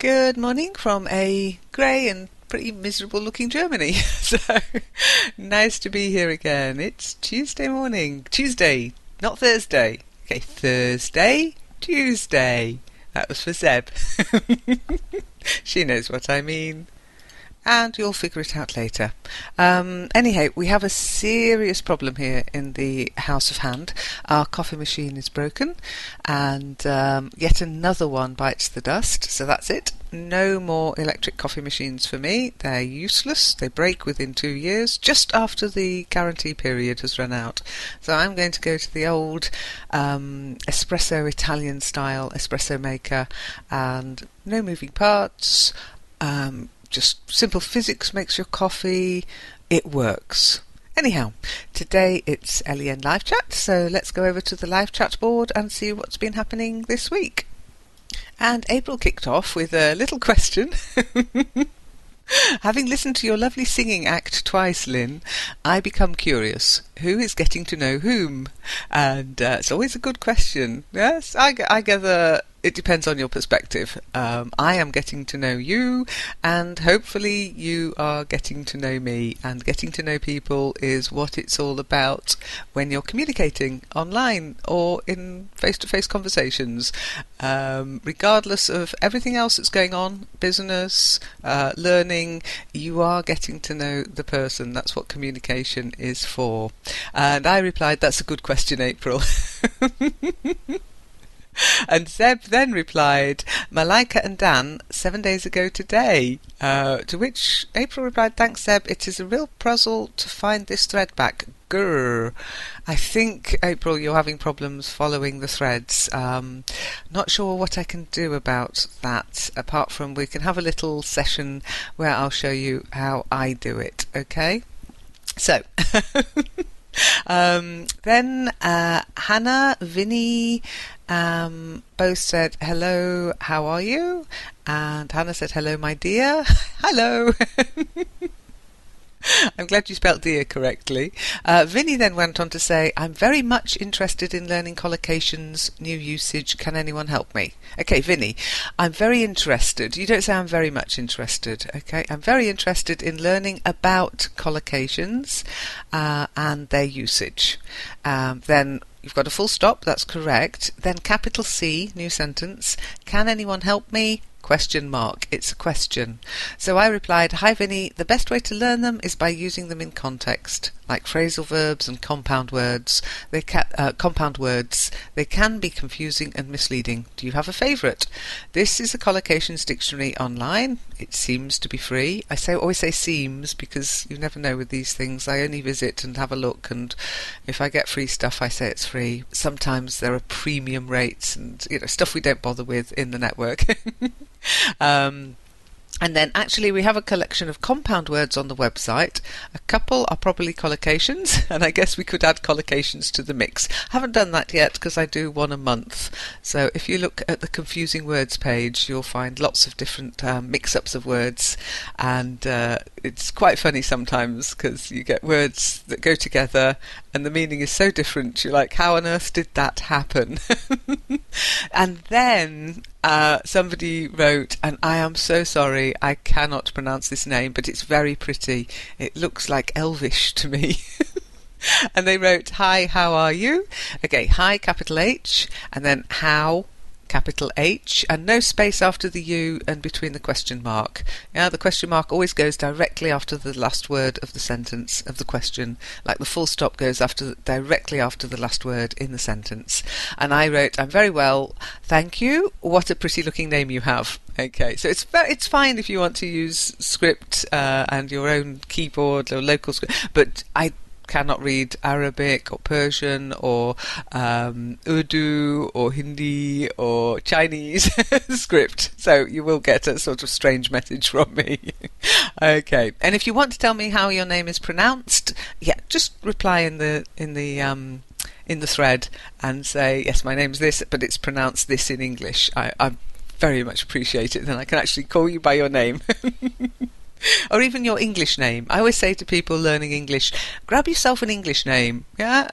Good morning from a grey and pretty miserable looking Germany. So nice to be here again. It's Tuesday morning. Tuesday, not Thursday. Okay, Thursday, Tuesday. That was for Zeb. She knows what I mean. And you'll figure it out later. Anyhow, we have a serious problem here in the house of Hand. Our coffee machine is broken, and yet another one bites the dust, so that's it. No more electric coffee machines for me. They're useless. They break within 2 years, just after the guarantee period has run out. So I'm going to go to the old espresso Italian style espresso maker, and no moving parts. Just simple physics makes your coffee. It works. Anyhow, today it's LEN Live Chat, so let's go over to the live chat board and see what's been happening this week. And April kicked off with a little question. Having listened to your lovely singing act twice, Lynn, I become curious. Who is getting to know whom? And it's always a good question. Yes, I gather it depends on your perspective. I am getting to know you, and hopefully you are getting to know me. And getting to know people is what it's all about when you're communicating online or in face-to-face conversations. Regardless of everything else that's going on, business, learning, you are getting to know the person. That's what communication is for. And I replied, that's a good question, April. And Zeb then replied, Malika and Dan, 7 days ago today. To which April replied, thanks, Zeb. It is a real puzzle to find this thread back. Grrr. I think, April, you're having problems following the threads. Not sure what I can do about that, apart from we can have a little session where I'll show you how I do it, okay? So... then Hannah, Vinny both said hello, how are you? And Hannah said hello, my dear. Hello. I'm glad you spelt dear correctly. Vinny then went on to say, I'm very much interested in learning collocations, new usage. Can anyone help me? Okay, Vinny, I'm very interested. You don't say I'm very much interested. Okay, I'm very interested in learning about collocations and their usage. Then you've got a full stop, that's correct. Then capital C, new sentence. Can anyone help me? Question mark. It's a question. So I replied, hi Vinny, the best way to learn them is by using them in context, like phrasal verbs and compound words. They can be confusing and misleading. Do you have a favourite? This is a collocations dictionary online. It seems to be free. Always say seems because you never know with these things. I only visit and have a look, and if I get free stuff I say it's free. Sometimes there are premium rates and stuff we don't bother with in the network. And then actually we have a collection of compound words on the website. A couple are probably collocations, and I guess we could add collocations to the mix. I haven't done that yet because I do one a month. So if you look at the confusing words page, you'll find lots of different mix-ups of words, and it's quite funny sometimes because you get words that go together and the meaning is so different. You're like, how on earth did that happen? And then somebody wrote, and I am so sorry, I cannot pronounce this name, but it's very pretty. It looks like Elvish to me. And they wrote, hi, how are you? Okay, hi, capital H, and then how, capital H, and no space after the U and between the question mark. Yeah, the question mark always goes directly after the last word of the sentence of the question, like the full stop goes directly after the last word in the sentence. And I wrote, I'm very well, thank you. What a pretty looking name you have. Okay, so it's fine if you want to use script and your own keyboard or local script, but I cannot read Arabic or Persian or Urdu or Hindi or Chinese script, so you will get a sort of strange message from me. Okay, and if you want to tell me how your name is pronounced, yeah, just reply in the thread and say, yes, my name's this, but it's pronounced this in English. I very much appreciate it. Then I can actually call you by your name. Or even your English name. I always say to people learning English, grab yourself an English name. Yeah,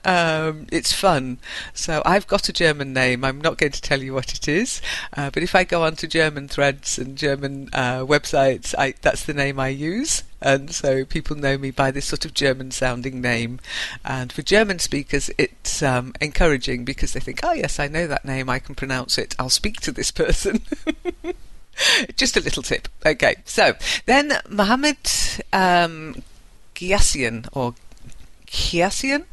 it's fun. So I've got a German name. I'm not going to tell you what it is, but if I go onto German threads and German websites, that's the name I use. And so people know me by this sort of German-sounding name. And for German speakers, it's encouraging because they think, oh yes, I know that name, I can pronounce it, I'll speak to this person. Just a little tip. Okay, so then Mohammed Ghiassian, or Kiasian,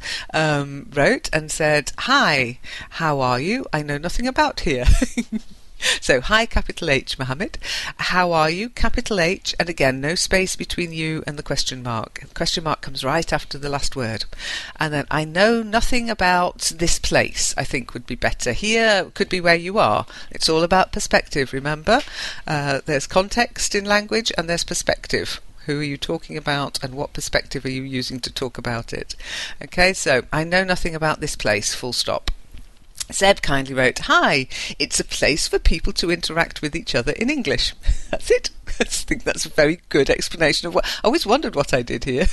wrote and said, "Hi, how are you? I know nothing about here." So, hi, capital H, Mohammed. How are you? Capital H, and again, no space between you and the question mark. The question mark comes right after the last word. And then, I know nothing about this place, I think would be better. Here could be where you are. It's all about perspective, remember? There's context in language and there's perspective. Who are you talking about and what perspective are you using to talk about it? Okay, so, I know nothing about this place, full stop. Zeb kindly wrote, "Hi, it's a place for people to interact with each other in English." That's it. I think that's a very good explanation of what... I always wondered what I did here.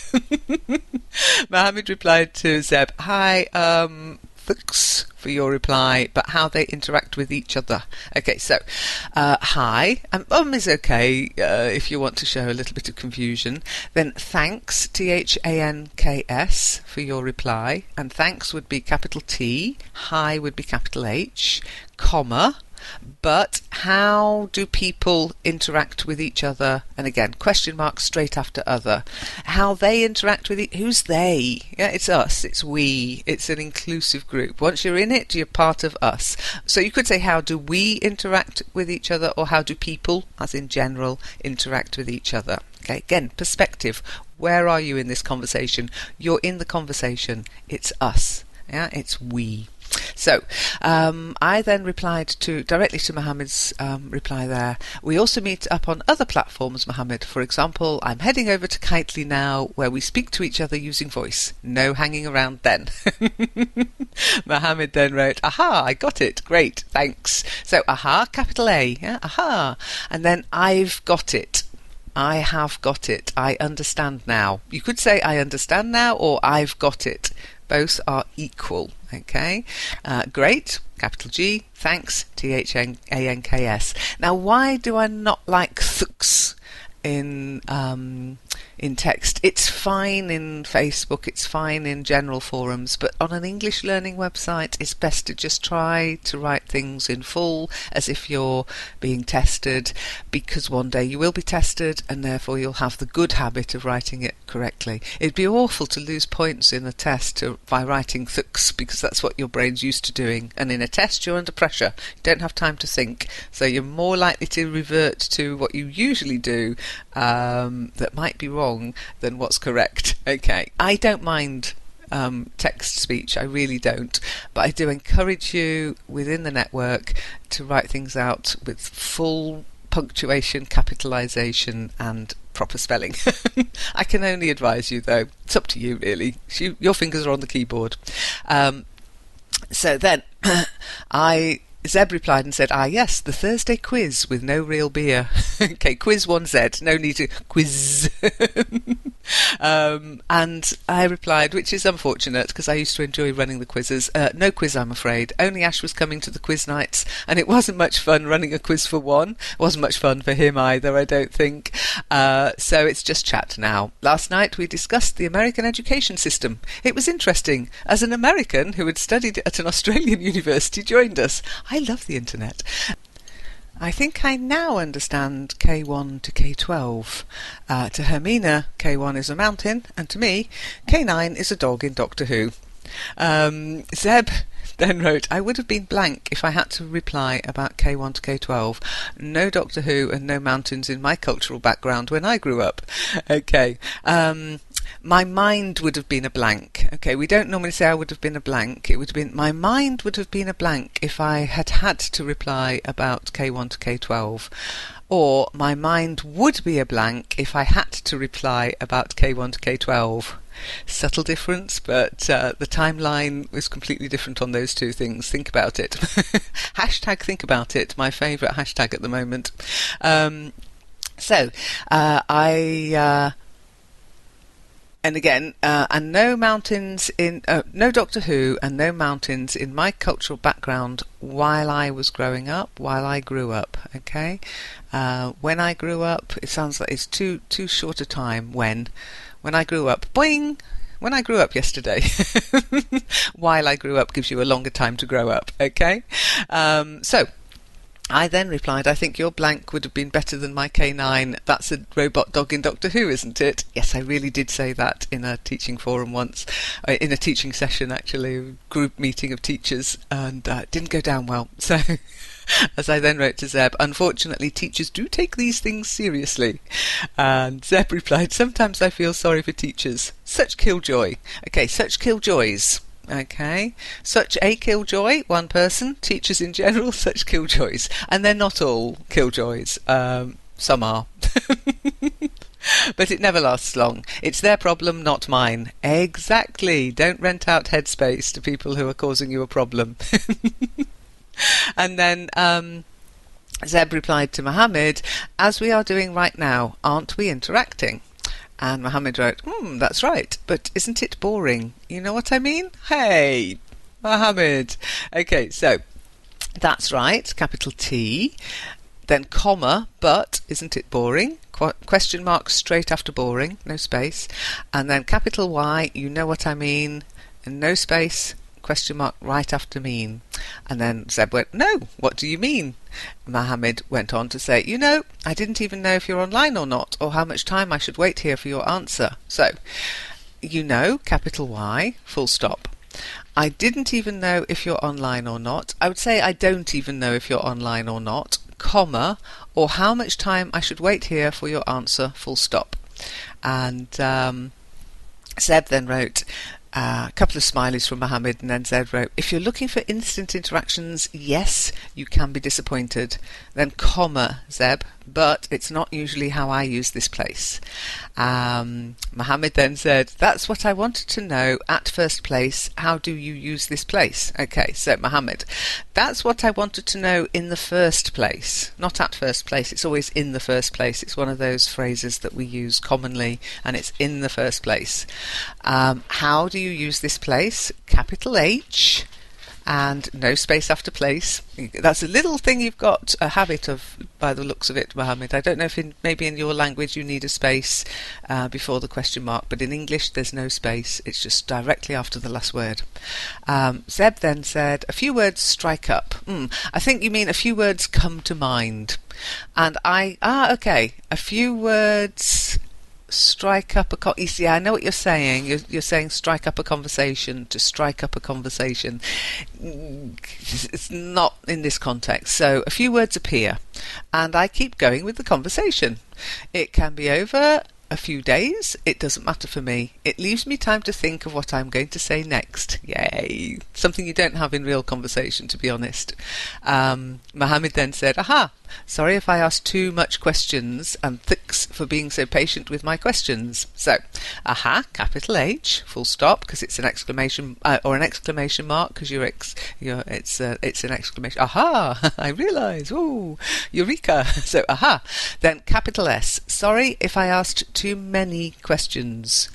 Mohammed replied to Zeb, "Hi, thanks for your reply, but how they interact with each other." Okay, so, hi, is okay if you want to show a little bit of confusion. Then thanks, Thanks, for your reply, and thanks would be capital T, hi would be capital H, comma, but how do people interact with each other? And again, question mark straight after other. How they interact with who's they? Yeah, it's us, it's we, it's an inclusive group. Once you're in it, you're part of us. So you could say, how do we interact with each other, or how do people, as in general, interact with each other? Okay, again, perspective. Where are you in this conversation? You're in the conversation. It's us. Yeah, it's we. So, I then replied directly to Mohammed's reply there. We also meet up on other platforms, Mohammed. For example, I'm heading over to Kitely now, where we speak to each other using voice. No hanging around then. Mohammed then wrote, "Aha, I got it. Great, thanks." So, aha, capital A. Yeah, aha. And then I've got it. I have got it. I understand now. You could say I understand now or I've got it. Both are equal. Okay, great, capital G, thanks, Thanks. Now, why do I not like thuks in text? It's fine in Facebook, it's fine in general forums, but on an English learning website, it's best to just try to write things in full as if you're being tested, because one day you will be tested and therefore you'll have the good habit of writing it correctly. It'd be awful to lose points in a test by writing thuks, because that's what your brain's used to doing, and in a test you're under pressure, you don't have time to think, so you're more likely to revert to what you usually do that might be wrong than what's correct. Okay, I don't mind text speech, I really don't, but I do encourage you within the network to write things out with full punctuation, capitalisation and proper spelling. I can only advise you though, it's up to you really. Your fingers are on the keyboard. So then Zeb replied and said, yes, the Thursday quiz with no real beer. Okay, quiz 1Z, no need to quiz. And I replied, which is unfortunate because I used to enjoy running the quizzes. No quiz, I'm afraid. Only Ash was coming to the quiz nights, and it wasn't much fun running a quiz for one. It wasn't much fun for him either, I don't think. So it's just chat now. Last night we discussed the American education system. It was interesting, as an American who had studied at an Australian university joined us. I love the internet. I think I now understand K1 to K12. To Hermina, K1 is a mountain, and to me, K9 is a dog in Doctor Who. Zeb then wrote, I would have been blank if I had to reply about K1 to K12. No Doctor Who and no mountains in my cultural background when I grew up. Okay. My mind would have been a blank. Okay, we don't normally say I would have been a blank. It would have been, my mind would have been a blank if I had had to reply about K1 to K12. Or, my mind would be a blank if I had to reply about K1 to K12. Subtle difference, but the timeline was completely different on those two things. Think about it. Hashtag think about it, my favourite hashtag at the moment. So, and again, and no mountains in, no Doctor Who and no mountains in my cultural background while I was growing up, while I grew up, okay? When I grew up, it sounds like it's too short a time when I grew up, boing! When I grew up yesterday. While I grew up gives you a longer time to grow up, okay? So, I then replied, I think your blank would have been better than my K9. That's a robot dog in Doctor Who, isn't it? Yes, I really did say that in a teaching forum once, in a teaching session actually, a group meeting of teachers, and it didn't go down well. So, as I then wrote to Zeb, unfortunately teachers do take these things seriously. And Zeb replied, sometimes I feel sorry for teachers. Such killjoy. Okay, such killjoys. Okay, such a killjoy, one person, teachers in general, such killjoys. And they're not all killjoys, some are. But it never lasts long. It's their problem, not mine. Exactly, don't rent out headspace to people who are causing you a problem. And then Zeb replied to Mohammed, as we are doing right now, aren't we interacting? And Mohammed wrote, that's right, but isn't it boring? You know what I mean? Hey, Mohammed. Okay, so that's right, capital T, then comma, but isn't it boring? Question mark straight after boring, no space. And then capital Y, you know what I mean, and no space, question mark right after mean. And then Zeb went, no, what do you mean? Mohammed went on to say, you know, I didn't even know if you're online or not, or how much time I should wait here for your answer. So, you know, capital Y, full stop. I didn't even know if you're online or not. I would say I don't even know if you're online or not, comma, or how much time I should wait here for your answer, full stop. And Zeb then wrote, a couple of smileys from Mohammed, and then Zed wrote, if you're looking for instant interactions, yes, you can be disappointed. Then comma, Zeb, but it's not usually how I use this place. Mohammed then said, that's what I wanted to know at first place. How do you use this place? Okay, so Mohammed, that's what I wanted to know in the first place. Not at first place, it's always in the first place. It's one of those phrases that we use commonly, and it's in the first place. How do you use this place? Capital H and no space after place. That's a little thing you've got a habit of by the looks of it, Mohammed. I don't know if maybe in your language you need a space before the question mark, but in English there's no space. It's just directly after the last word. Zeb then said, a few words strike up. I think you mean a few words come to mind. And okay, a few words strike up a you see, I know what you're saying. You're saying strike up a conversation, to strike up a conversation. It's not in this context. So a few words appear and I keep going with the conversation. It can be over a few days, it doesn't matter for me. It leaves me time to think of what I'm going to say next. Yay! Something you don't have in real conversation, to be honest. Mohammed then said, aha, sorry if I asked too much questions, and thanks for being so patient with my questions. So, aha, capital H, full stop, because it's an exclamation, or an exclamation mark, because it's an exclamation. Aha, I realise, ooh, eureka. So, aha. Then capital S, sorry if I asked too many questions.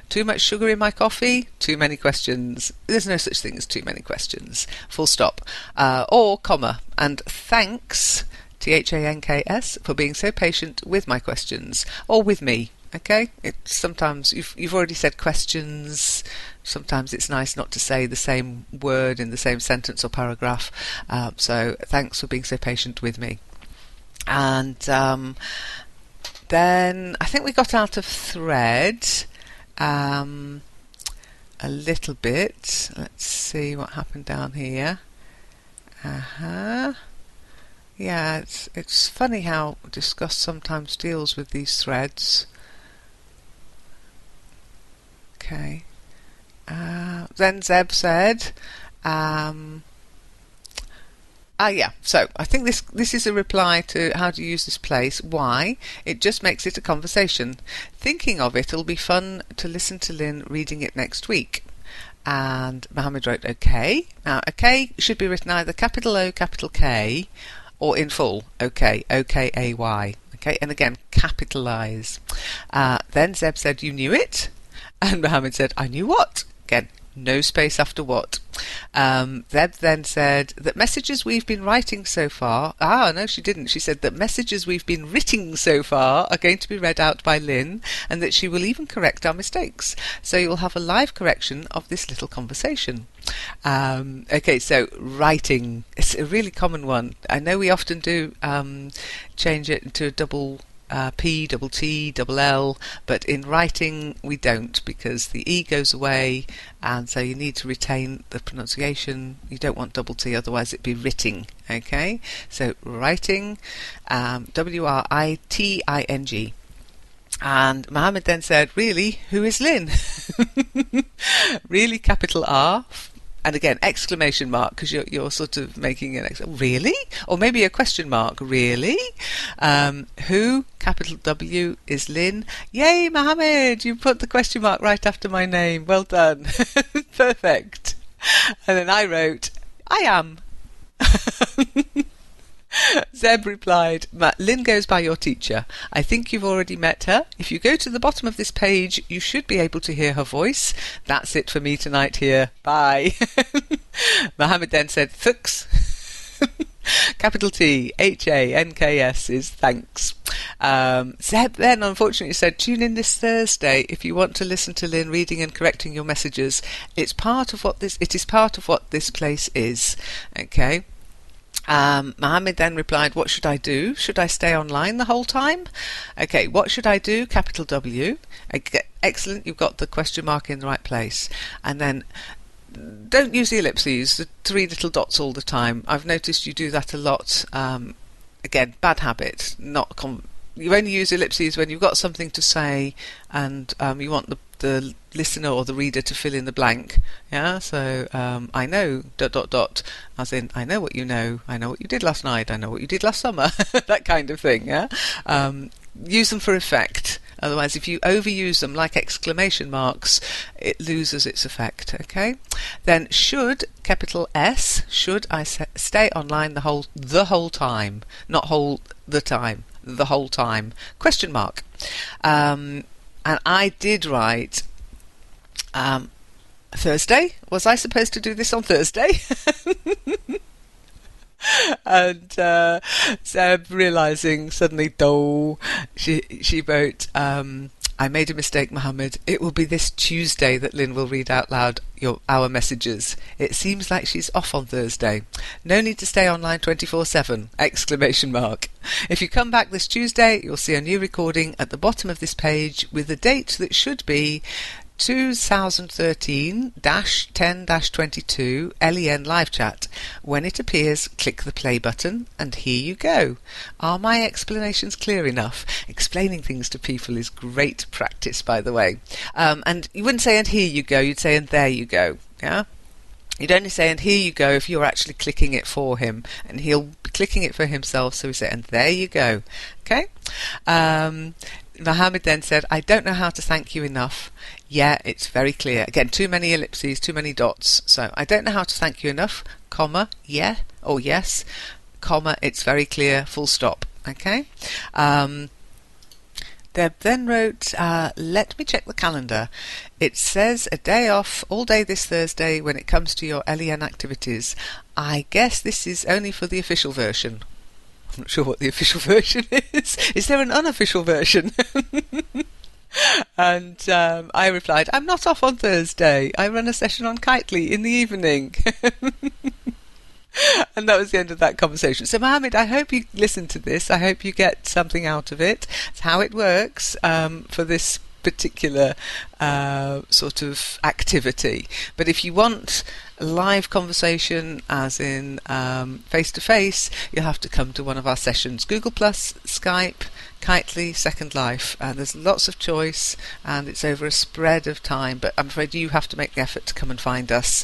Too much sugar in my coffee? Too many questions. There's no such thing as too many questions. Full stop. Or comma. And thanks, THANKS, for being so patient with my questions. Or with me. Okay? Sometimes you've already said questions. Sometimes it's nice not to say the same word in the same sentence or paragraph. So thanks for being so patient with me. And then I think we got out of thread a little bit. Let's see what happened down here. Yeah, it's funny how Discuss sometimes deals with these threads. Okay. Then Zeb said, yeah, so I think this is a reply to how to use this place. Why? It just makes it a conversation. Thinking of it, it'll be fun to listen to Lynn reading it next week. And Mohammed wrote, okay. Now, okay should be written either capital O, capital K, or in full, okay, O-K-A-Y. Okay, and again, capitalise. Then Zeb said, "You knew it?" And Mohammed said, "I knew what?" Again, no space after what. Zeb then said that messages we've been writing so far... no, she didn't. She said that messages we've been writing so far are going to be read out by Lynn, and that she will even correct our mistakes. So you'll have a live correction of this little conversation. Okay, so writing. It's a really common one. I know we often do change it into a double... P, double T, double L, but in writing we don't, because the E goes away, and so you need to retain the pronunciation. You don't want double T, otherwise it'd be writting. Okay, so writing, W-R-I-T-I-N-G. And Mohammed then said, "Really, who is Lynn?" Really, capital R. And again, exclamation mark, because you're sort of making an really? Or maybe a question mark, really? Who, capital W, is Lynn? Yay, Mohammed! You put the question mark right after my name. Well done. Perfect. And then I wrote, "I am." Zeb replied, "Lynn goes by your teacher. I think you've already met her. If you go to the bottom of this page, you should be able to hear her voice. That's it for me tonight here. Bye." Mohammed then said, "Thuks." Capital T, H-A-N-K-S is thanks. Zeb then unfortunately said, "Tune in this Thursday if you want to listen to Lynn reading and correcting your messages. It is part of what this place is." Okay. Mohammed then replied, "What should I do? Should I stay online the whole time?" Okay, what should I do? Capital W. Excellent, you've got the question mark in the right place. And then don't use the ellipses, the three little dots all the time. I've noticed you do that a lot. Again, bad habit. You only use ellipses when you've got something to say and you want the listener or the reader to fill in the blank. Yeah, so I know ... as in I know what you know, I know what you did last night, I know what you did last summer. That kind of thing. Yeah, use them for effect. Otherwise, if you overuse them like exclamation marks, it loses its effect. Okay, then should, capital S, should I stay online the whole time, not whole the time, the whole time, question mark. And I did write Thursday. Was I supposed to do this on Thursday? And Zeb, realising suddenly, she wrote, "I made a mistake, Mohammed. It will be this Tuesday that Lynn will read out loud our messages. It seems like she's off on Thursday. No need to stay online 24/7! Exclamation mark. If you come back this Tuesday, you'll see a new recording at the bottom of this page with a date that should be 2013-10-22 LEN Live Chat. When it appears, click the play button, and here you go. Are my explanations clear enough? Explaining things to people is great practice, by the way. And you wouldn't say, "and here you go," you'd say, "and there you go." Yeah? You'd only say, "and here you go," if you're actually clicking it for him, and he'll be clicking it for himself, so we say, "and there you go." Okay? Mohammed then said, "I don't know how to thank you enough." Yeah, it's very clear. Again, too many ellipses, too many dots. So, "I don't know how to thank you enough, comma, yeah, or yes, comma, it's very clear, full stop." Okay? Deb then wrote, "Let me check the calendar. It says a day off all day this Thursday when it comes to your LEN activities. I guess this is only for the official version." I'm not sure what the official version is. Is there an unofficial version? And I replied, "I'm not off on Thursday. I run a session on Kitely in the evening." And that was the end of that conversation. So, Mohammed, I hope you listen to this. I hope you get something out of it. It's how it works for this particular sort of activity. But if you want a live conversation, as in face-to-face, you'll have to come to one of our sessions. Google+, Skype, Kitely, Second Life. There's lots of choice, and it's over a spread of time, but I'm afraid you have to make the effort to come and find us,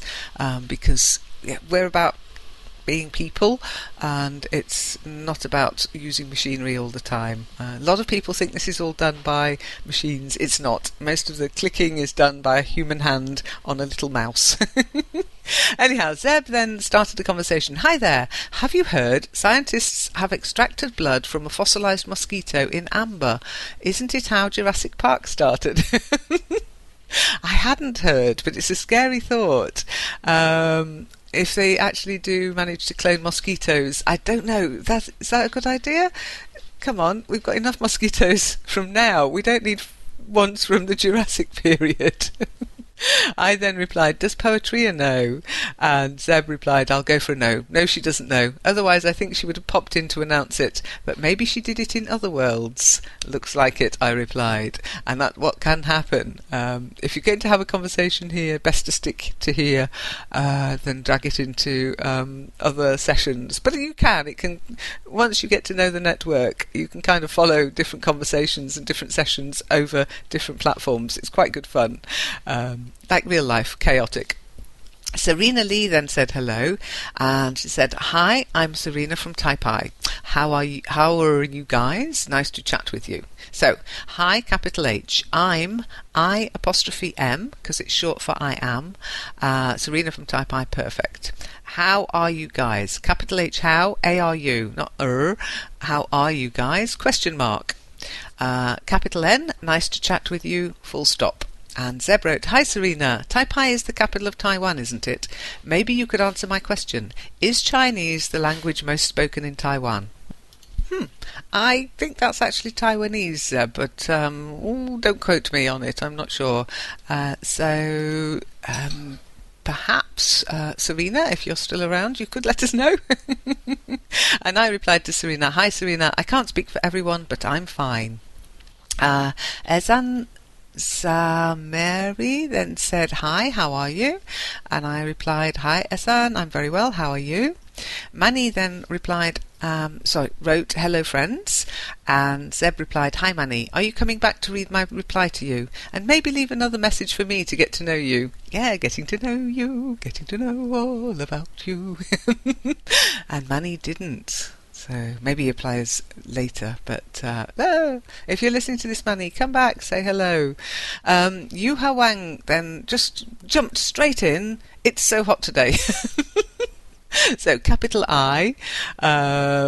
because we're about being people, and it's not about using machinery all the time. A lot of people think this is all done by machines. It's not. Most of the clicking is done by a human hand on a little mouse. Anyhow, Zeb then started the conversation. Hi there. Have you heard scientists have extracted blood from a fossilized mosquito in amber? Isn't it how Jurassic Park started? I hadn't heard, but it's a scary thought. If they actually do manage to clone mosquitoes, I don't know. Is that a good idea? Come on, we've got enough mosquitoes from now. We don't need ones from the Jurassic period. I then replied, does Poetria know? And Zeb replied, I'll go for a no. No, she doesn't know. Otherwise, I think she would have popped in to announce it. But maybe she did it in other worlds. Looks like it, I replied. And that's what can happen. If you're going to have a conversation here, best to stick to here than drag it into other sessions. But you can. It can. Once you get to know the network, you can kind of follow different conversations and different sessions over different platforms. It's quite good fun. Like real life, chaotic. Serena Lee then said hello, and she said, hi, I'm Serena from Taipei. How are you guys? Nice to chat with you. So, hi, capital H. I'm I''M, because it's short for I am. Serena from Taipei, perfect. How are you guys? Capital H, how? A-R-U, not How are you guys? Question mark. Capital N, nice to chat with you, full stop. And Zeb wrote, hi Serena, Taipei is the capital of Taiwan, isn't it? Maybe you could answer my question. Is Chinese the language most spoken in Taiwan? I think that's actually Taiwanese, Zeb, but don't quote me on it, I'm not sure. Perhaps, Serena, if you're still around, you could let us know. And I replied to Serena, hi Serena, I can't speak for everyone, but I'm fine. Ezan Mary then said, hi, how are you? And I replied, hi Esan, I'm very well, how are you? Manny then replied, wrote, hello friends. And Zeb replied, hi Manny, are you coming back to read my reply to you? And maybe leave another message for me to get to know you. Yeah, getting to know you, getting to know all about you. And Manny didn't. So maybe he applies later, but if you're listening to this, Manny, come back, say hello. Yuha Wang then just jumped straight in. It's so hot today. So capital I,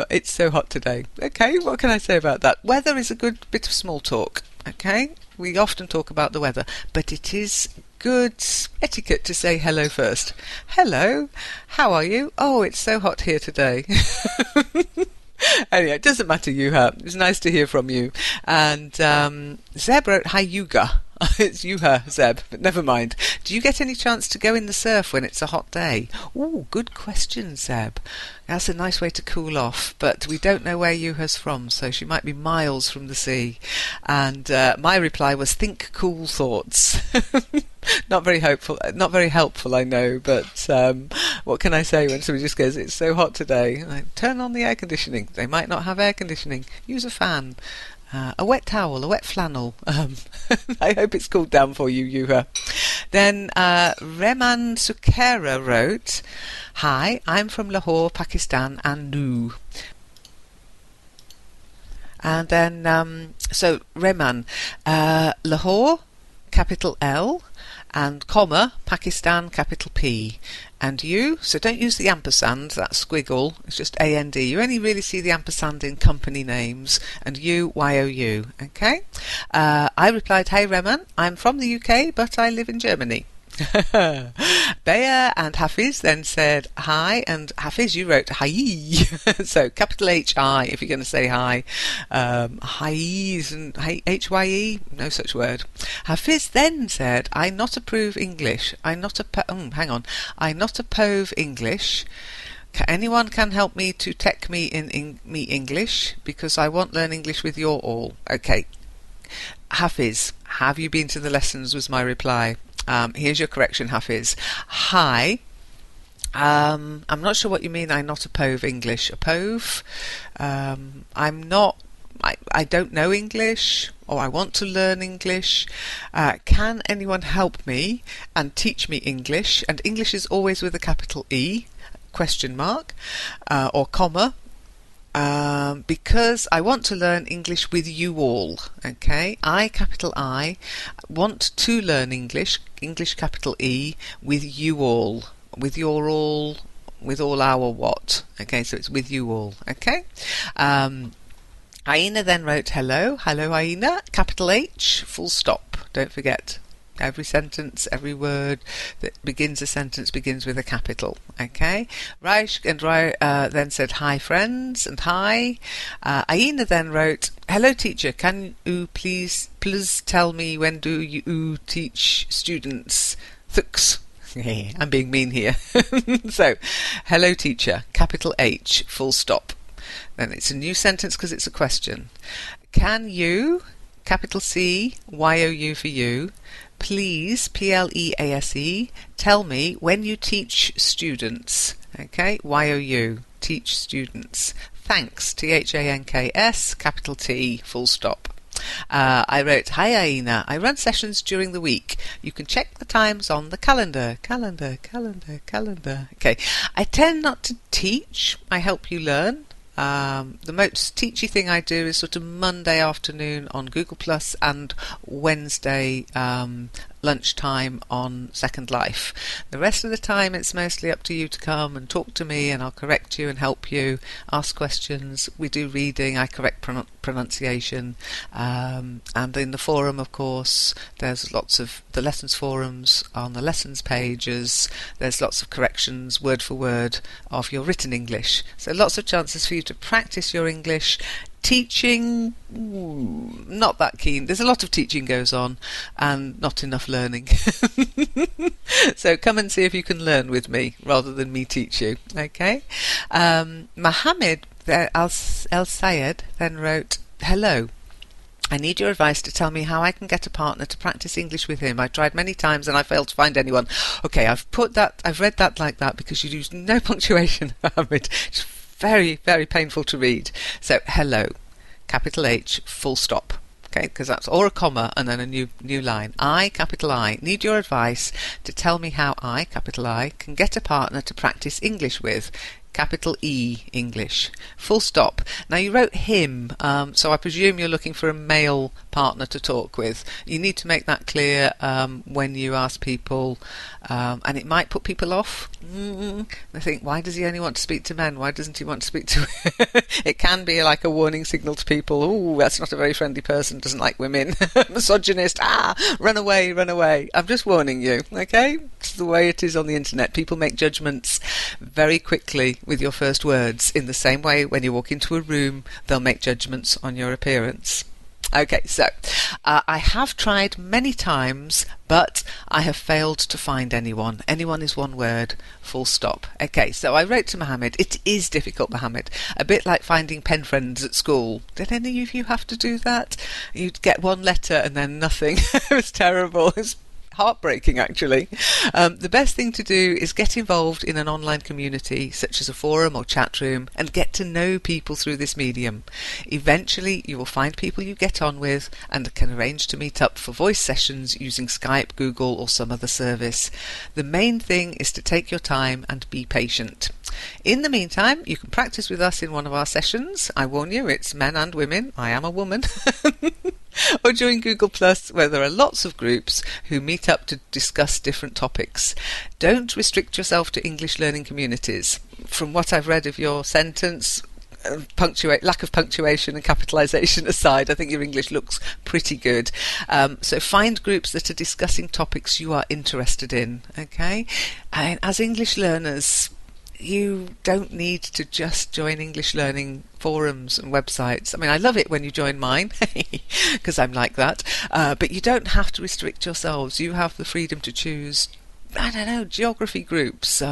it's so hot today. Okay, what can I say about that? Weather is a good bit of small talk. Okay, we often talk about the weather, but it is good etiquette to say hello first. Hello, how are you? Oh, it's so hot here today. Anyway, it doesn't matter, Yuha. It's nice to hear from you. And Zeb wrote, hi, Yuga. It's Yuha, Zeb, but never mind. Do you get any chance to go in the surf when it's a hot day? Ooh, good question, Zeb. That's a nice way to cool off, but we don't know where Yuha's from, so she might be miles from the sea. And my reply was, think cool thoughts. Not very helpful, I know, but what can I say when somebody just goes, it's so hot today? Like, turn on the air conditioning. They might not have air conditioning. Use a fan. A wet towel, a wet flannel. I hope it's cooled down for you, Yuha. Then Reman Sukera wrote, hi, I'm from Lahore, Pakistan, and new. And then, so Reman, Lahore, capital L, and comma, Pakistan, capital P. And you, so don't use the ampersand, that squiggle, it's just AND. You only really see the ampersand in company names, and you, YOU, okay? I replied, hey Reman, I'm from the UK, but I live in Germany. Bea and Hafiz then said hi, and Hafiz, you wrote hi. So capital H-I if you're going to say hi. Hi and H-Y-E, no such word. Hafiz then said, I not approve English. I not approve English. Anyone can help me to tech me in me English, because I want learn English with your all. Okay. Hafiz, have you been to the lessons, was my reply. Here's your correction, Hafiz. Hi. I'm not sure what you mean, I not approve English. Approve? I'm not... I don't know English, or I want to learn English. Can anyone help me and teach me English? And English is always with a capital E. question mark or comma, because I want to learn English with you all. Okay, I, capital I, want to learn English, English capital E, with you all, with your all, with all our what. Okay, so it's with you all. Okay. Aina then wrote hello, Aina, capital H, full stop. Don't forget. Every sentence, every word that begins a sentence begins with a capital. Okay. Raish and then said hi friends and hi. Aina then wrote hello teacher. Can you please tell me when do you teach students? Thuks. I'm being mean here. So, hello teacher, capital H, full stop. Then it's a new sentence because it's a question. Can you, capital C, Y-O-U for you, please, P-L-E-A-S-E, tell me when you teach students. Okay, Y-O-U, teach students. Thanks, T-H-A-N-K-S, capital T, full stop. I wrote, hi Aina, I run sessions during the week. You can check the times on the calendar. Calendar. Okay, I tend not to teach, I help you learn. The most teachy thing I do is sort of Monday afternoon on Google Plus and Wednesday lunchtime on Second Life. The rest of the time it's mostly up to you to come and talk to me, and I'll correct you and help you, ask questions. We do reading, I correct pronunciation, and in the forum, of course, there's lots of the lessons forums on the lessons pages. There's lots of corrections word for word of your written English, so lots of chances for you to practice your English. Teaching, not that keen. There's a lot of teaching goes on and not enough learning. So come and see if you can learn with me rather than me teach you. Okay. Mohammed El Sayed then wrote, hello. I need your advice to tell me how I can get a partner to practice English with him. I tried many times and I failed to find anyone. Okay, I've read that like that because you use no punctuation, Mohammed. It's very, very painful to read. So, hello, capital H, full stop. Okay, because that's or a comma and then a new line. I, capital I, need your advice to tell me how I, capital I, can get a partner to practice English with. Capital E, English. Full stop. Now you wrote him, so I presume you're looking for a male partner to talk with. You need to make that clear when you ask people, and it might put people off. They think, why does he only want to speak to men? Why doesn't he want to speak to... It can be like a warning signal to people. Oh, that's not a very friendly person, doesn't like women. Misogynist. Run away, run away. I'm just warning you, okay? It's the way it is on the internet. People make judgments very quickly with your first words. In the same way, when you walk into a room, they'll make judgments on your appearance. Okay, so I have tried many times, but I have failed to find anyone. Anyone is one word, full stop. Okay, so I wrote to Mohammed. It is difficult, Mohammed. A bit like finding pen friends at school. Did any of you have to do that? You'd get one letter and then nothing. It was terrible. It was heartbreaking, actually. The best thing to do is get involved in an online community such as a forum or chat room and get to know people through this medium. Eventually you will find people you get on with and can arrange to meet up for voice sessions using Skype, Google or some other service. The main thing is to take your time and be patient. In the meantime, you can practice with us in one of our sessions. I warn you, it's men and women. I am a woman. Or join Google Plus, where there are lots of groups who meet up to discuss different topics. Don't restrict yourself to English learning communities. From what I've read of your sentence, lack of punctuation and capitalisation aside, I think your English looks pretty good. So find groups that are discussing topics you are interested in. Okay, and as English learners, you don't need to just join English learning forums and websites. I mean, I love it when you join mine because I'm like that, but you don't have to restrict yourselves. You have the freedom to choose, I don't know, geography groups,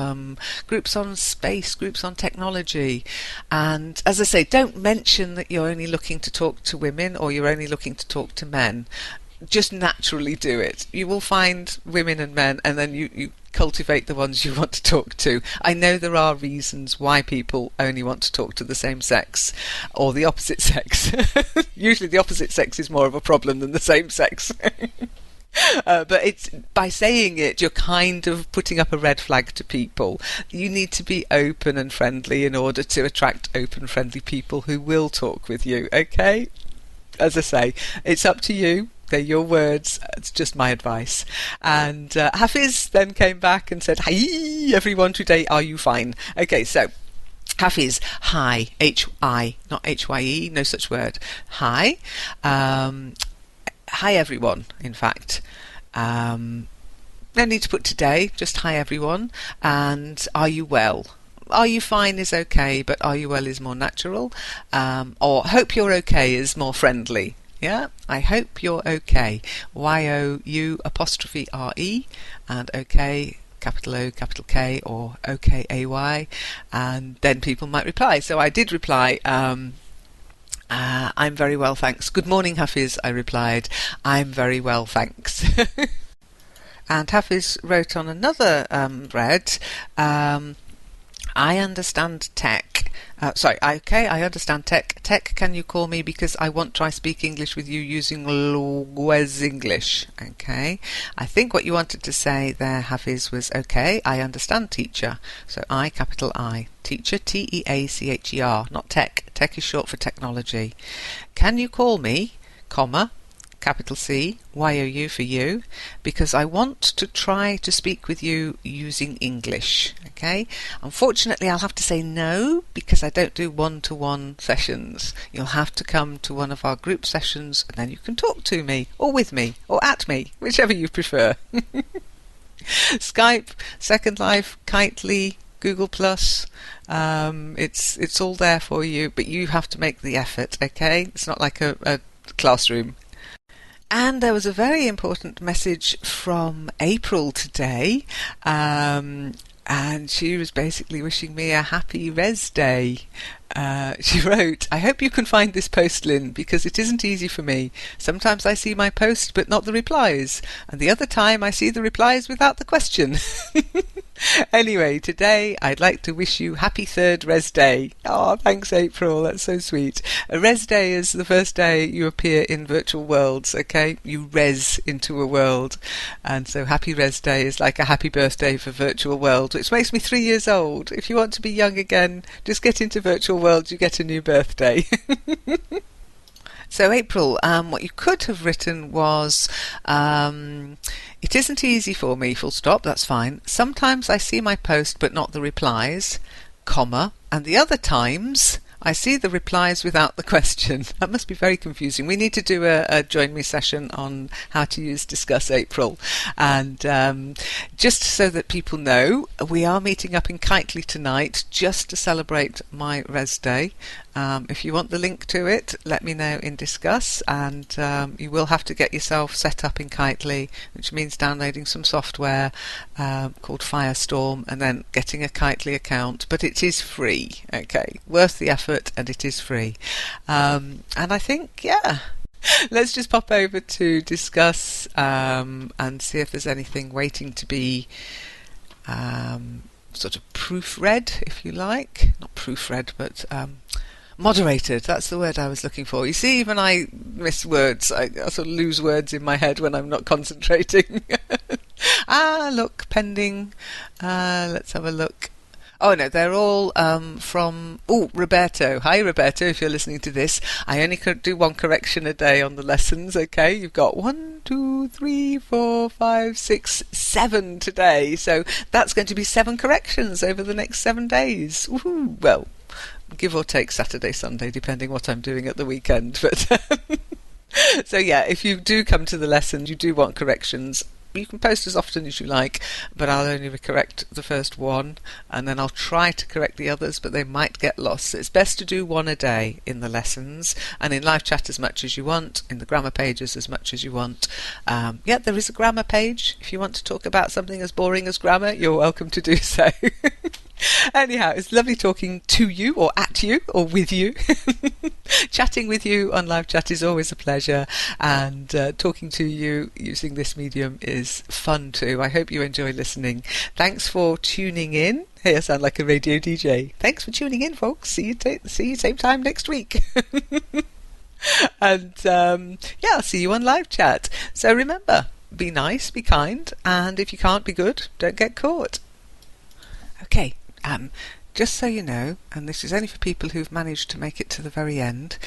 groups on space, groups on technology. And as I say, don't mention that you're only looking to talk to women or you're only looking to talk to men. Just naturally do it. You will find women and men, and then you cultivate the ones you want to talk to. I know there are reasons why people only want to talk to the same sex or the opposite sex. Usually the opposite sex is more of a problem than the same sex. But it's by saying it, you're kind of putting up a red flag to people. You need to be open and friendly in order to attract open, friendly people who will talk with you, okay? As I say, it's up to you. They're your words. It's just my advice. And Hafiz then came back and said, "Hi, everyone, today are you fine?" Okay, so Hafiz, hi, H-I, not H-Y-E, no such word. Hi. Hi, everyone, in fact. No need to put today, just hi, everyone. And are you well? Are you fine is okay, but are you well is more natural. Or hope you're okay is more friendly. Yeah, I hope you're okay. Y-O-U apostrophe R-E and okay, capital O, capital K, or O-K-A-Y. And then people might reply. So I did reply, I'm very well, thanks. Good morning, Hafiz, I replied. I'm very well, thanks. And Hafiz wrote on another thread, I understand tech. I understand tech. Tech, can you call me because I want to try speak English with you using Lwes English. Okay. I think what you wanted to say there, Hafiz, was okay, I understand teacher. So I, capital I. Teacher, T-E-A-C-H-E-R, not tech. Tech is short for technology. Can you call me, comma, capital C, Y-O-U for you, because I want to try to speak with you using English. Okay. Unfortunately, I'll have to say no because I don't do one-to-one sessions. You'll have to come to one of our group sessions and then you can talk to me or with me or at me, whichever you prefer. Skype, Second Life, Kitely, Google Plus, it's all there for you, but you have to make the effort. Okay. It's not like a classroom. And there was a very important message from April today, and she was basically wishing me a happy Res Day. She wrote, I hope you can find this post, Lynn, because it isn't easy for me. Sometimes I see my post but not the replies, and the other time I see the replies without the question. Anyway, today I'd like to wish you happy third Res Day. Oh, thanks, April. That's so sweet. A Res Day is the first day you appear in virtual worlds, okay? You res into a world. And so happy Res Day is like a happy birthday for virtual world, which makes me 3 years old. If you want to be young again, just get into virtual world, you get a new birthday. So April, what you could have written was, it isn't easy for me, full stop, that's fine. Sometimes I see my post but not the replies, comma, and the other times I see the replies without the question. That must be very confusing. We need to do a join me session on how to use Discuss April. And just so that people know, we are meeting up in Kitely tonight just to celebrate my Res Day. If you want the link to it, let me know in Discuss, and you will have to get yourself set up in Kitely, which means downloading some software called Firestorm and then getting a Kitely account, but it is free. Okay, worth the effort, and it is free. And I think, yeah, let's just pop over to Discuss and see if there's anything waiting to be sort of proofread, if you like. Not proofread, but moderated, that's the word I was looking for. You see, even I miss words. I sort of lose words in my head when I'm not concentrating. Look, pending. Let's have a look. Oh no, they're all from Roberto. Hi Roberto, if you're listening to this. I only could do one correction a day on the lessons, okay? You've got 1, 2, 3, 4, 5, 6, 7 today. So that's going to be 7 corrections over the next 7 days. Woohoo! Well, give or take Saturday, Sunday, depending what I'm doing at the weekend. But so yeah, if you do come to the lesson, you do want corrections, you can post as often as you like, but I'll only correct the first one, and then I'll try to correct the others, but they might get lost. So it's best to do one a day in the lessons, and in live chat as much as you want, in the grammar pages as much as you want. Yeah, there is a grammar page. If you want to talk about something as boring as grammar, you're welcome to do so. Anyhow, it's lovely talking to you, or at you, or with you. Chatting with you on live chat is always a pleasure, and talking to you using this medium is fun too. I hope you enjoy listening. Thanks for tuning in. Hey, I sound like a radio DJ. Thanks for tuning in, folks. See you same time next week. And yeah, I'll see you on live chat. So remember, be nice, be kind, and if you can't be good, don't get caught. Okay, just so you know, and this is only for people who've managed to make it to the very end,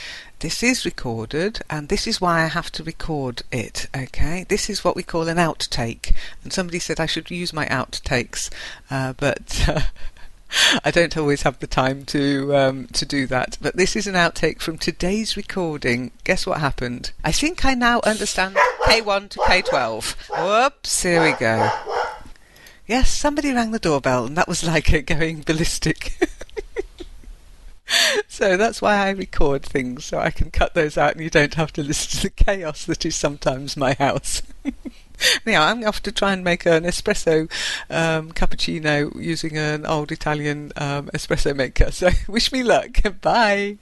this is recorded, and this is why I have to record it, okay? This is what we call an outtake, and somebody said I should use my outtakes, but I don't always have the time to do that. But this is an outtake from today's recording. Guess what happened? I think I now understand K1 to K12. Whoops, here we go. Yes, somebody rang the doorbell, and that was like it going ballistic. So that's why I record things, so I can cut those out and you don't have to listen to the chaos that is sometimes my house. Now, I'm off to try and make an espresso cappuccino using an old Italian espresso maker. So wish me luck. Bye.